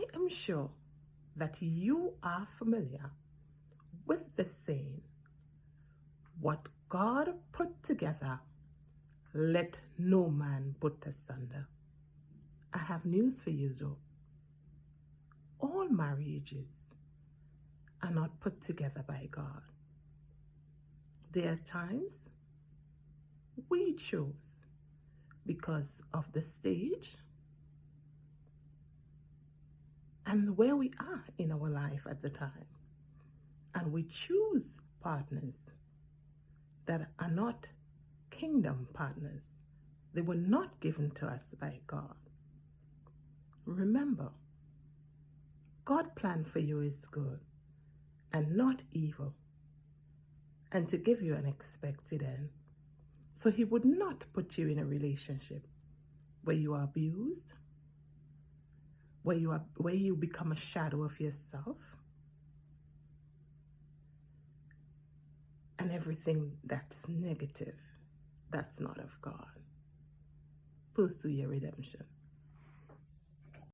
I am sure that you are familiar with the saying, what God put together, let no man put asunder. I have news for you though. All marriages are not put together by God. There are times we choose because of the stage and where we are in our life at the time. And we choose partners that are not kingdom partners. They were not given to us by God. Remember, God's plan for you is good and not evil, and to give you an expected end. So he would not put you in a relationship where you are abused, where you become a shadow of yourself, and everything that's negative, that's not of God. Pursue your redemption.